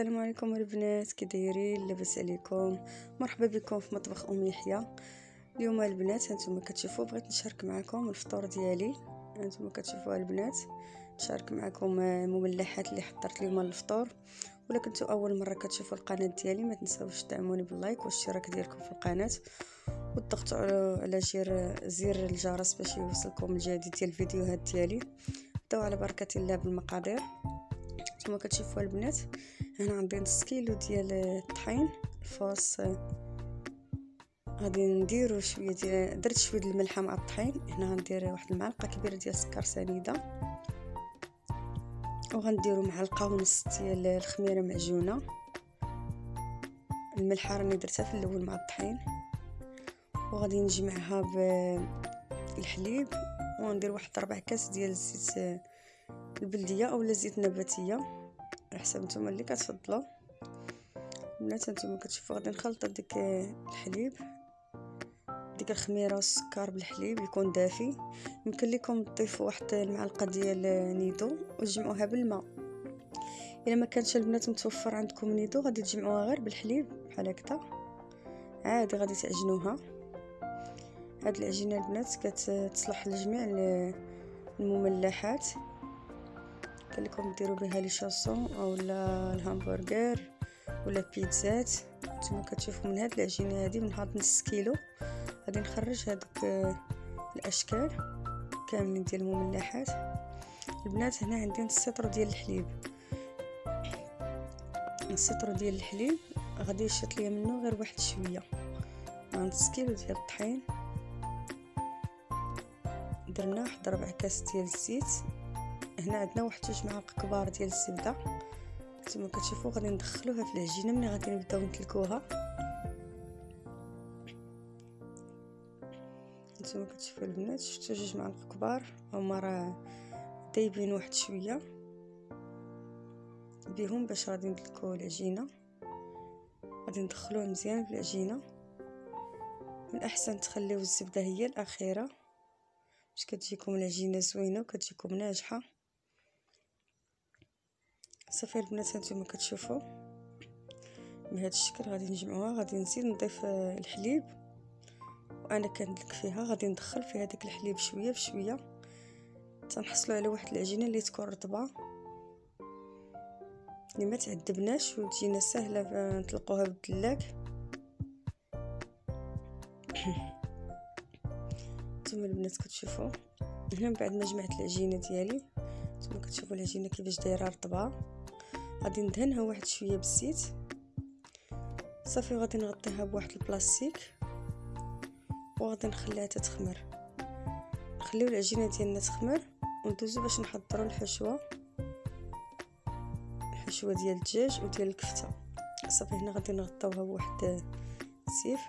السلام عليكم البنات، كي دايرين؟ لاباس عليكم؟ مرحبا بكم في مطبخ ام يحيى. اليوم البنات هانتوما كتشوفوا بغيت نشارك معكم الفطور ديالي. هانتوما كتشوفوا البنات نشارك معكم المملحات اللي حضرت اليوم للفطور. ولا كنتوا اول مره كتشوفوا القناه ديالي ما تنساوش تدعموني باللايك والاشتراك ديالكم في القناه والضغط على زر الجرس باش يوصلكم الجديد ديال الفيديوهات ديالي. نبداو على بركه الله بالمقادير. كما كتشوفوا البنات هنا عندي نص كيلو ديال الطحين الفاص. غادي نديرو شويه ديال درت شويه الملحه مع الطحين. هنا غندير واحد المعلقه كبيره ديال السكر سنيده، وغنديرو معلقه ونص ديال الخميره معجونه. الملحه راني درتها في الاول مع الطحين، وغادي نجمعها بالحليب، وندير واحد 4 كاس ديال الزيت البلديه اولا زيت نباتيه على حسب نتوما اللي كتفضلوا. البنات نتوما كتشوفوا غادي نخلط ديك الحليب، ديك الخميره والسكر بالحليب يكون دافي. يمكن لكم تضيفوا واحد المعلقه ديال نيدو وتجمعوها بالماء. الا ما كانش البنات متوفر عندكم نيدو غادي تجمعوها غير بالحليب بحال هكذا عادي. غادي تعجنوها. هاد العجينه البنات كتصلح لجميع المملحات. قال لكم ديروا بها لي شاسون اولا الهامبرغر ولا بيتزات. نتوما كتشوفوا من هاد العجينه هذه من هاد نص كيلو غادي نخرج هذوك الاشكال كاملين ديال المملحات. البنات هنا عندي نص سطر ديال الحليب. السطر ديال الحليب غادي يشط ليا منه غير واحد شويه. نص كيلو ديال الطحين درنا واحد 4 كاس ديال الزيت. هنا عندنا واحد 2 معالق كبار ديال الزبده. نتوما كتشوفوا غادي ندخلوها في العجينه ملي غادي نبداو نتلكوها. نتوما كتشوفوا البنات شفتوا 2 معالق كبار هما راه طايبين واحد شويه بهم باش غادي ندلكو العجينه. غادي ندخلوه مزيان في العجينه. من الاحسن تخليو الزبده هي الاخيره باش كتجيكم العجينه زوينه وكتجيكم ناجحه. صافي البنات هانتوما كتشوفوا بهذا الشكل غادي نجمعوها. غادي نزيد نضيف الحليب، وانا كندلك فيها غادي ندخل في هذاك الحليب شويه بشويه تنحصلوا على واحد العجينه اللي تكون رطبه اللي ما تعذبناش وتجينا سهله نطلقوها بالدلاك. نتوما البنات كتشوفوا هنا من بعد ما جمعت العجينه ديالي نتوما كتشوفوا العجينه كيفاش دايره رطبه. غادي ندهنها واحد شويه بالزيت. صافي غادي نغطيها بواحد البلاستيك وغادي نخليها تتخمر. نخليو العجينه ديالنا تخمر وندوزو باش نحضروا الحشوه ديال الدجاج وديال الكفته. صافي هنا غادي نغطيوها بواحد السيف.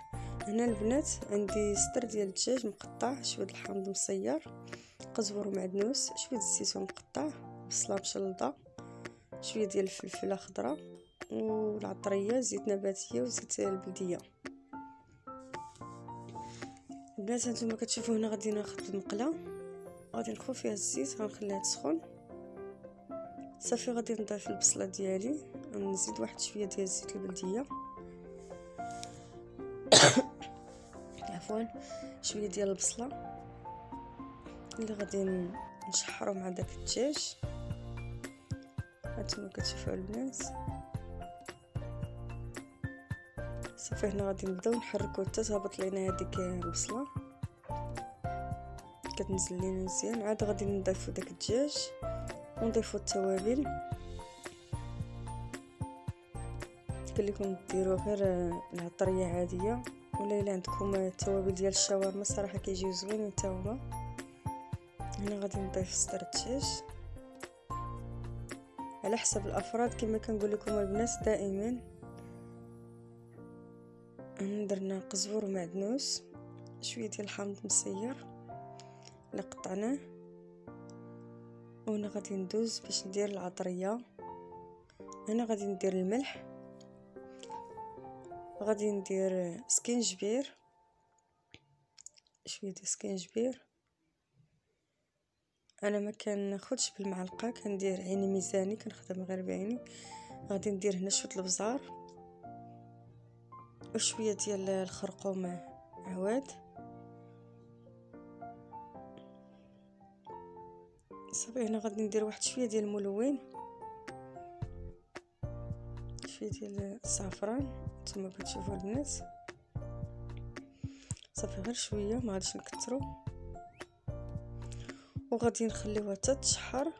هنا البنات عندي صدر ديال الدجاج مقطع، شويه الحامض مصير، قزبر ومعدنوس، شويه الزيتون مقطع، بصله مشلضه، شويه ديال الفلفله خضراء والعطريه، زيت نباتيه وزيت البلديه. البنات هانتوما كتشوفوا هنا غادي ناخذ المقله غادي نخوي فيها الزيت غنخليها تسخن. صافي غادي نضيف البصله ديالي، نزيد واحد شويه ديال زيت البلديه عفوا شويه ديال البصله اللي غادي نشحرو مع داك الدجاج. هانتوما كتشوفوا البنات صافي هنا غادي نبداو نحركو حتى تهبط لينا هذيك البصله كتنزل لينا مزيان. عاد غادي نضيفو داك الدجاج ونضيفو التوابل. قال لكم ديروا غير العطريه عاديه ولا الا عندكم التوابل ديال الشاورما صراحه كيجيو زوينين حتى هما. هنا غادي نضيف صدر الدجاج على حسب الافراد كما كنقول لكم البنات دائما. درنا قزبر ومعدنوس، شويه ديال الحامض مصير اللي قطعناه، وهنا غادي ندوز باش ندير العطريه. هنا غادي ندير الملح، غادي ندير سكينجبير، شويه ديال سكينجبير. انا ما كناخدش بالمعلقه كندير عيني ميزاني كنخدم غير بعيني. غادي ندير هنا شويه البزار وشويه ديال الخرقوم عواد. صافي هنا غادي ندير واحد شويه ديال الملون، شويه ديال الزعفران نتوما كتشوفوا البنات. صافي غير شويه، ما غاديش نكثروا، وغادي نخليوها حتى تشحر.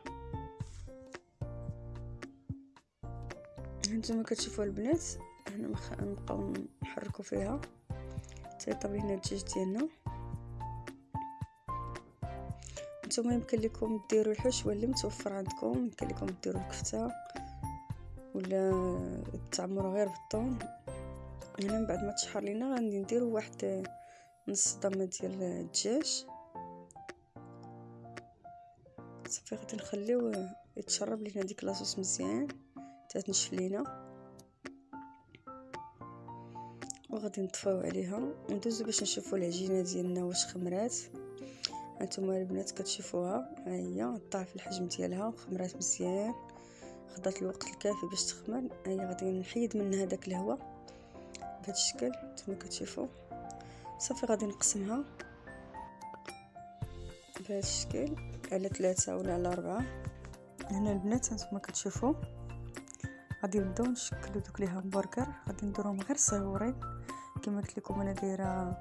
هانتوما كتشوفوا البنات، هنا نبقاو نحركوا فيها حتى يطيب لينا الدجاج ديالنا. نتوما يمكن لكم ديروا الحشوه اللي متوفر عندكم، يمكن لكم ديروا الكفته ولا تعمروا غير بالطون. هنا من بعد ما تشحر لينا غادي نديروا واحد نص ضمه ديال الدجاج. صافي غادي نخليوه يتشرب لينا ديك لاصوص مزيان حتى تنشف لينا، وغادي نطفيو عليها وندوزو باش نشوفوا العجينه ديالنا واش خمرات. هانتوما البنات كتشوفوها، ها هي طاح في الحجم ديالها وخمرات مزيان، خدات الوقت الكافي باش تخمر. ها هي غادي نحيد منها داك الهواء بهذا الشكل نتوما كتشوفوا. صافي غادي نقسمها بهذا الشكل على 3 ولا على 4. هنا البنات هانتوما كتشوفوا غادي نبداو نشكلوا دوك لي همبرغر. غادي نديروهم غير صغيورين كما قلت لكم، انا دايره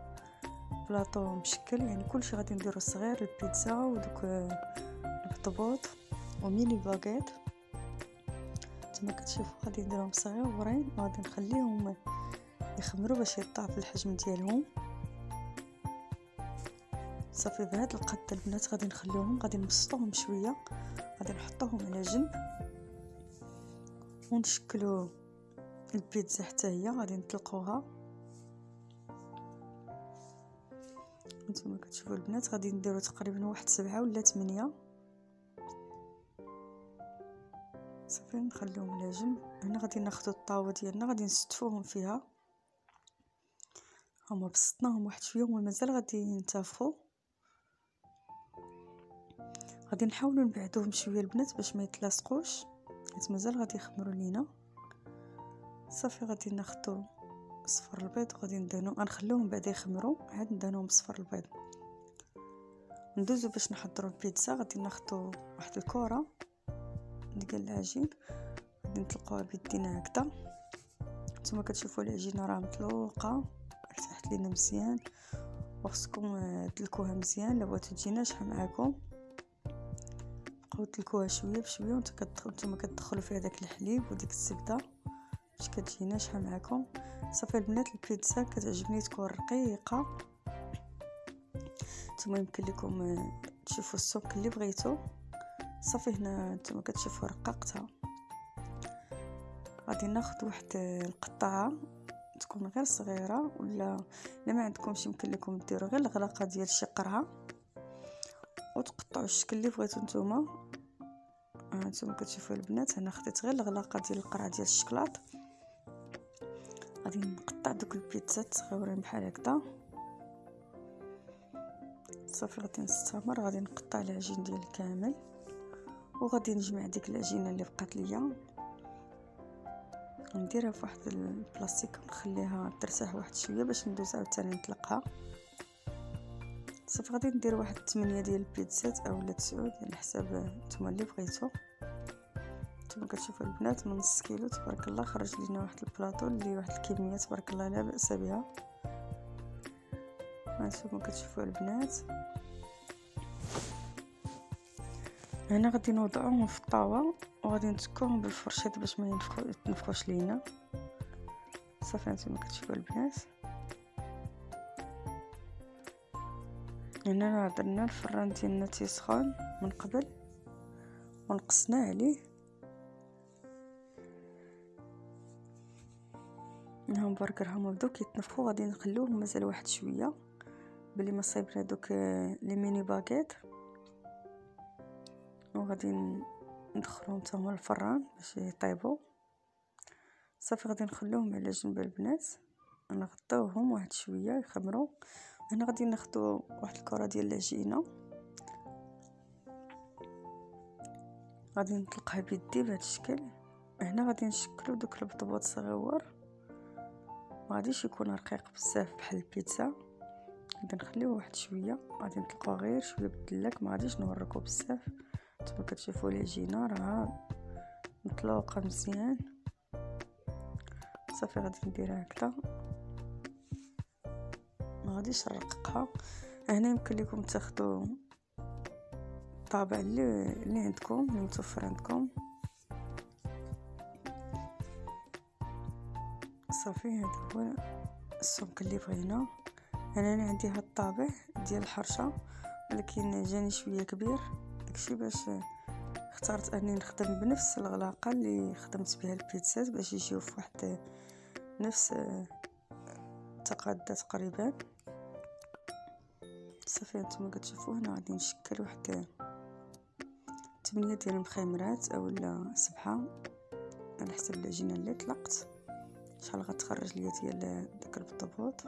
بلاطو مشكل، يعني كلشي غادي نديرو صغير، البيتزا ودوك البطبوط وميني باغيت. كما كتشوفوا غادي نديرهم صغيورين وغادي نخليهم يخمروا باش يطلع في الحجم ديالهم. صافي بهذا القد البنات غادي نخليوهم، غادي نبسطوهم شويه، غادي نحطوهم على جنب ونشكلوا البيتزا حتى هي غادي نطلقوها. نتوما كتشوفوا البنات غادي نديروا تقريبا واحد 7 ولا 8. صافي نخليهم على جنب. هنا غادي ناخذوا الطاوه ديالنا غادي نستفوهم فيها، هما بسطناهم واحد شويه ومازال غادي ينتفخوا. غادي نحاولوا نبعدوهم شويه البنات باش ما يتلاصقوش، حيت مازال غادي يخمروا لينا. صافي غادي ناخذوا صفر البيض وغادي ندهنو، غنخليوهم بعدا يخمروا عاد ندهنوهم بصفر البيض. ندوزو باش نحضروا البيتزا. غادي ناخذوا واحد الكره ديال العجين غادي نطلقوها بيدينا هكذا. نتوما كتشوفوا العجينه راه مطلوقه ارتاحت لينا مزيان، وخصكم تدلكوها مزيان. لا بغيتو تجي ناشفه معاكم بقاو تدلكوها شويه بشويه، وانتم كتدخلوا فيها داك الحليب وديك الزبده باش كتجي ناشفه معاكم. صافي البنات البيتزا كتعجبني تكون رقيقه. نتوما يمكن لكم تشوفوا السمك اللي بغيتو. صافي هنا نتوما كتشوفوا رققتها. غادي ناخذ واحد القطعه تكون غير صغيره، ولا الا ما عندكمش يمكن لكم ديروا غير الغلاقه ديال شي قرعه وتقطعوا الشكل اللي بغيتو نتوما. نتوما كتشوفوا البنات انا خديت غير الغلاقه ديال القرعه ديال الشكلاط. غادي نقطع دوك البيتزات صغيورين بحال هكذا. صافي غادي نستمر، غادي نقطع العجين ديال كامل وغادي نجمع ديك العجينه اللي بقات ليا نديرها في واحد البلاستيك ونخليها ترتاح واحد شويه باش ندوز عاوتاني نطلقها. صافي غادي ندير واحد 8 ديال البيتزات اولا 9 على حساب نتوما اللي بغيتو. نتوما كتشوفوا البنات من نص كيلو تبارك الله خرج لينا واحد البلاطو اللي واحد الكميه تبارك الله لا باس بها. هانتوما كتشوفوا البنات هنا غادي نوضعوهم في الطاوه وغادي نتكوهم بالفرشاة باش ما يتنفخوش لينا. صافي هانتوما كتشوفوا البنات هنا درنا الفران ديالنا تيسخن من قبل ونقصنا عليه. الهمبرغر هما بداو كيتنفخوا، غادي نخليوهم مازال واحد شويه بلي ما صايبنا دوك لي ميني باغيت، وغادي ندخلهم حتى هما الفران باش يطيبوا. صافي غادي نخليوهم على جنب البنات، نغطيوهم واحد شويه يخمروا. هنا غادي ناخذوا واحد الكره ديال العجينه غادي نطلقها بيدي بهذا الشكل. هنا غادي نشكلو دوك البطبوط صغيور، ما غاديش يكون رقيق بزاف بحال البيتزا، غادي نخليوه واحد شويه، غادي نطلقوه غير شويه بالدلاك، ما غاديش نوركو بزاف. نتوما كتشوفوا العجينه راه مطلوقه مزيان. صافي غادي نديرها هكذا، ما غاديش نرققها. هنا يمكن لكم تاخذوا الطابع اللي عندكم، اللي متوفر عندكم. صافي هذا هو السمك اللي بغينا. انا عندي هاد الطابع ديال الحرشه، ولكن جاني شويه كبير، داكشي باش اخترت اني نخدم بنفس الغلاقه اللي خدمت بها البيتزا باش يجيو في واحد نفس التقادات تقريبا. صافي نتوما كتشوفوا هنا غادي نشكل واحد 8 ديال المخيمرات اولا 7 على حسب العجينه اللي طلقت، شحال غتخرج ليا ديال داك البطبوط.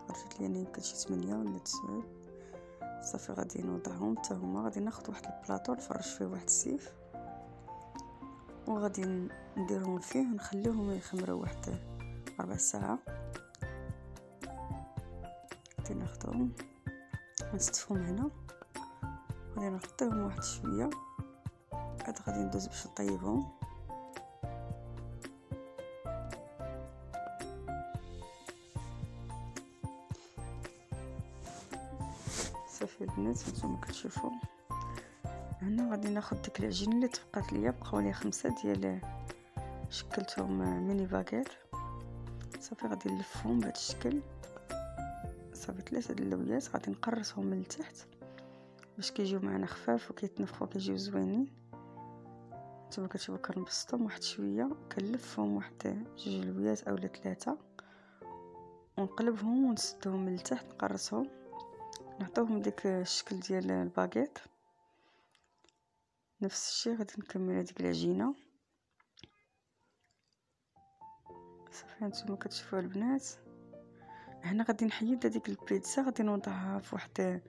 خرجت لي انا يمكن شي 8 ولا 9. صافي غادي نوضعهم حتى هما. غادي ناخذ واحد البلاطو نفرش فيه واحد السيف، وغادي نديرهم فيه ونخليهم يخمروا واحد 4 ساعات. غادي ناخذهم نستفهم هنا، غادي نغطيهم واحد شويه، عاد غادي ندوز باش نطيبهم. صافي البنات نتوما كتشوفوا هنا غادي ناخذ ديك العجينه اللي تبقات ليا، بقاو لي 5 ديال شكلتهم ميني باغيت. صافي غادي نلفهم بهذا الشكل. صافي 3 دلويات غادي نقرصهم من التحت باش كيجيو معنا خفاف وكيتنفخوا كيجيو زوينين. نتوما كتشوفوا كنبسطهم واحد شويه، كنلفهم واحد 2 لويات اولا 3 ونقلبهم ونسدهم من التحت، نقرصهم نعطيوهم ديك الشكل ديال الباغيت. نفس الشيء غادي نكمل هذيك العجينه. صافي نتوما كتشوفوا البنات هنا غادي نحيد هذيك البيتزا، غادي نوضعها في واحد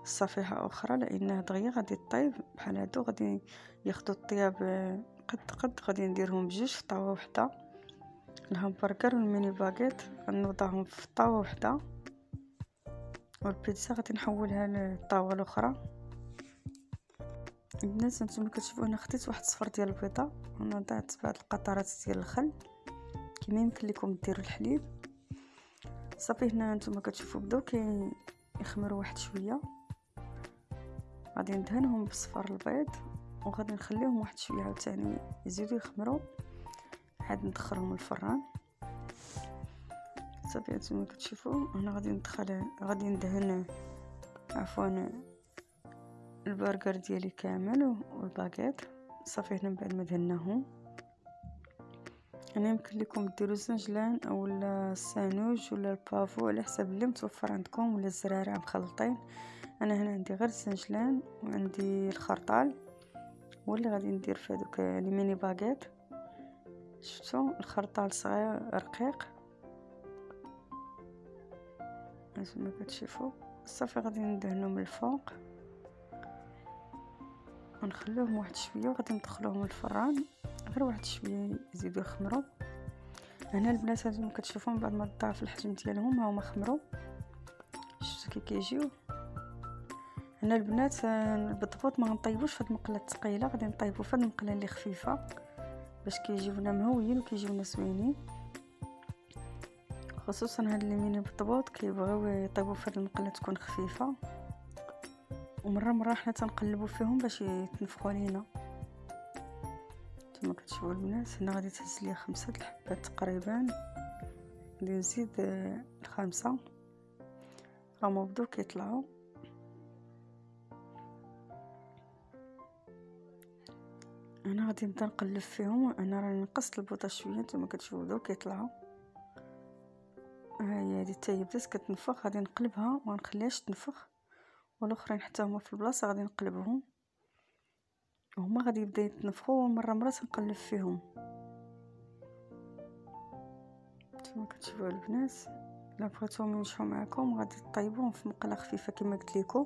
الصفيحه اخرى لانها دغيا غادي طيب بحال هادو. غادي ياخذوا الطياب قد غادي نديرهم بجوج في طاوه وحده. الهامبرغر والميني باغيت غنوضعهم في طاوه وحده، والبيتزا غادي نحولها للطاوه الاخرى. البنات نتوما كتشوفوا انا خديت واحد صفر ديال البيضه ونضعت بعض القطرات ديال الخل كما يمكن لكم ديروا الحليب. صافي هنا نتوما كتشوفوا بداو يخمروا واحد شويه، غادي ندهنهم بصفر البيض وغادي نخليهم واحد شويه عاوتاني يزيدوا يخمروا، عاد ندخلهم الفران. صافي نتوما كتشوفوا هنا غادي ندهن البرجر ديالي كامل والباغيت. صافي هنا من بعد ما دهناهم انا يمكن لكم ديروا زنجلان اولا السانوج ولا البافو على حسب اللي متوفر عندكم، ولا الزرارع مخلطين. انا هنا عندي غير الزنجلان وعندي الخرطال، واللي غادي ندير في هذوك لي ميني باغيت. شفتوا الخرطال صغير رقيق نتوما كتشوفوا. صافي غادي ندهنو من الفوق ونخليوهم واحد شويه وغادي ندخلوهم الفران غير واحد شويه يزيدوا يخمروا. هنا البنات هانتوما كتشوفوا بعد ما ضاعف الحجم ديالهم ها هما خمروا، شفتوا كي كيجيو. هنا البنات بالضبط ما غنطيبوش في هاد المقله الثقيله، غادي نطيبوا في هاد المقله اللي خفيفه باش كيجيونا مهويين وكيجيونا زوينين. خصوصا هاد اللي ميني بالضبط كيبغيو يطيبوا في هاد المقله تكون خفيفه، ومره حنا تنقلبوا فيهم باش يتنفخوا علينا. نتوما كتشوفوا البنات هنا غادي تهز ليا 5 الحبات تقريبا، غادي نزيد 5 هما بداو كيطلعوا. انا غادي نبدا نقلب فيهم، انا راني نقصت البوطه شويه. نتوما كتشوفوا بداو كيطلعوا، ها هي هذه حتى هي بدات كتنفخ، غادي نقلبها وما نخليهاش تنفخ، والاخرين حتى هما في البلاصه غادي نقلبهم وهما غادي يبداو يتنفخوا مره تنقلب فيهم. نتوما كتشوفوا البنات الا بغيتوهم ينجحوا معكم غادي طيبوهم في مقله خفيفه كما قلت لكم،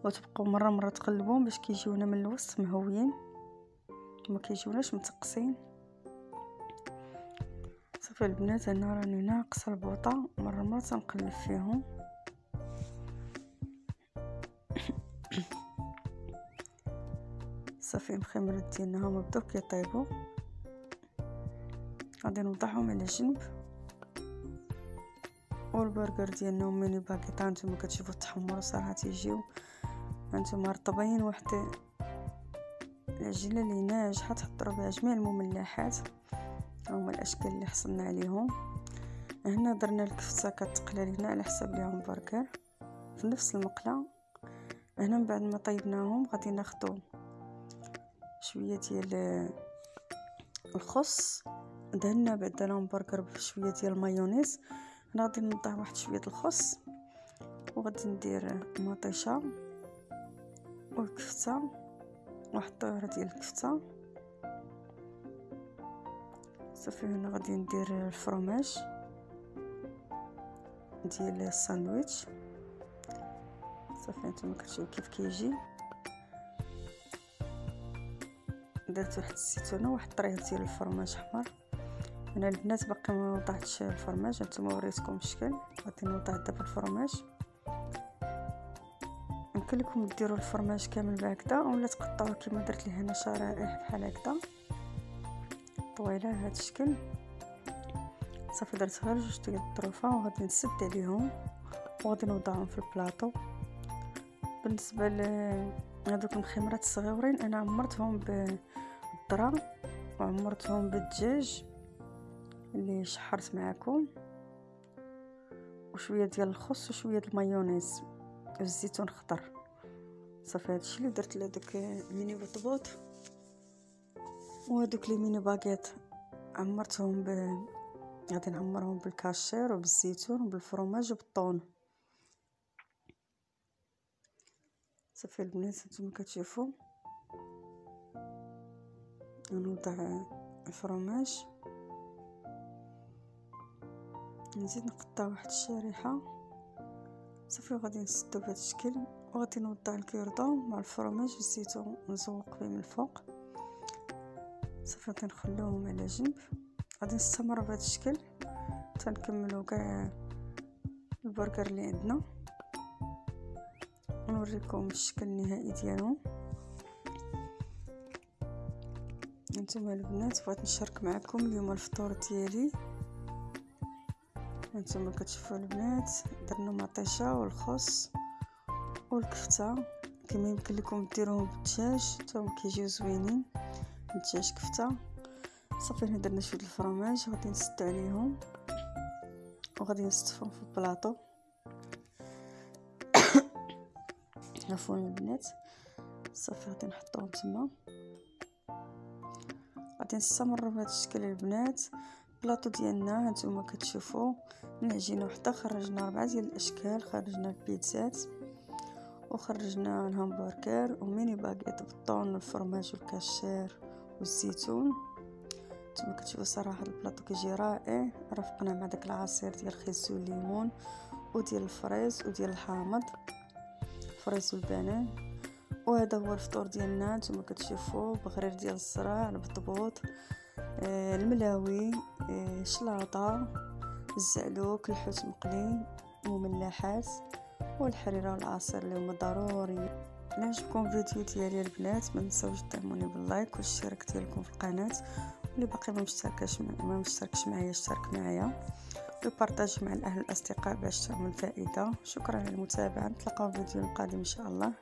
وتبقوا مره تقلبوهم باش كيجيونا من الوسط مهويين. وما كيجيوناش متقصين. صافي البنات هنا راني ناقصه البوطه، مره تنقلب فيهم. صافي المخمرات ديالنا هما بداو كيطيبوا، غادي نوضعهم على جنب. والبرجر ديالنا وميني باكيطه نتوما كتشوفوا التحمر صراحه تيجيو هانتوما رطبين، واحد العجينه اللي ناجحه تحضروا بها جميع المملحات. هما الاشكال اللي حصلنا عليهم. هنا درنا الكفته كتقلى لينا على حساب ليهم برجر في نفس المقله. هنا من بعد ما طيبناهم غادي ناخذوا شويه ديال الخس، دهنا بعدا لهم برجر بشويه ديال المايونيز. انا غادي نضع واحد شويه الخس، وغادي ندير مطيشه والكفته، واحد الطياره ديال الكفته. صافي هنا غادي ندير الفرماج ديال الساندويتش. صافي نتوما كتشوفوا كيف كيجي. درت واحد الزيتونه وواحد الطريف ديال الفرماج احمر. انا البنات باقي ما وضعتش الفرماج، نتوما وريتكم الشكل. غادي نوضع دابا الفرماج. يمكن لكم ديروا الفرماج كامل بهكذا، اولا تقطعوه كما درت ليه هنا شرائح بحال هكذا طويله بهذا الشكل. صافي درت غير جوج ديال الطروفه وغادي نسد عليهم وغادي نوضعهم في البلاطو. بالنسبه لهذوك المخمرات الصغيورين انا عمرتهم بالذره وعمرتهم بالدجاج اللي شحرت معكم، وشويه ديال الخس وشويه المايونيز والزيتون الخضر. صافي هادشي اللي درت لهذوك ميني بطبوط. وهذوك لي ميني باغيت عمرتهم غادي نعمرهم بالكاشير وبالزيتون وبالفرماج وبالطون. صافي البنات نتوما كتشوفوا نوضع الفرماج، نزيد نقطع واحد الشريحه. صافي غادي نسدو بهذا الشكل، وغادي نوضع الكيردون مع الفرماج والزيتون ونزوق به من الفوق. صافي غادي نخلوهم على جنب. غادي نستمر بهذا الشكل تنكملوا كاع البرجر اللي عندنا، ونوريكم الشكل النهائي ديالهم. نتوما البنات بغيت نشارك معكم اليوم الفطور ديالي. هانتوما كتشوفوا البنات درنا مطيشه والخس والكفته كما يمكن لكم ديروهم بالدجاج، حتى كيجيو زوينين الدجاج كفته. صافي هنا درنا شويه الفرماج غادي نسد عليهم وغادي نستفهم في البلاطو. عفوا البنات. صافي غادي نحطوهم تما. غادي نستمر بهذا الشكل البنات. البلاطو ديالنا هانتوما كتشوفوا من عجينه وحده خرجنا 4 ديال الاشكال. خرجنا البيتزات وخرجنا الهمبرجر وميني باغيت بالطون والفرماج والكاشير والزيتون. نتوما كتشوفوا صراحه البلاطو كيجي رائع. رافقنا مع داك العصير ديال الخيزو والليمون وديال الفريز وديال الحامض، الفريز والبنان. وهذا هو الفطور ديالنا. نتوما كتشوفوا بغرير ديال الزرع، البطبوط، الملاوي، شلاطه، الزعلوك، الحوت مقلي، مملحات والحريره والعصير اللي هما ضروري. الا عجبكم الفيديو ديالي البنات ما تنساوش تدعموني باللايك والاشتراك ديالكم في القناه، واللي باقي ما مشتركش معايا اشترك معايا وبارطاجي مع الاهل والاصدقاء باش تعمل فائده. شكرا على المتابعه، نتلاقاو في الفيديو القادم ان شاء الله.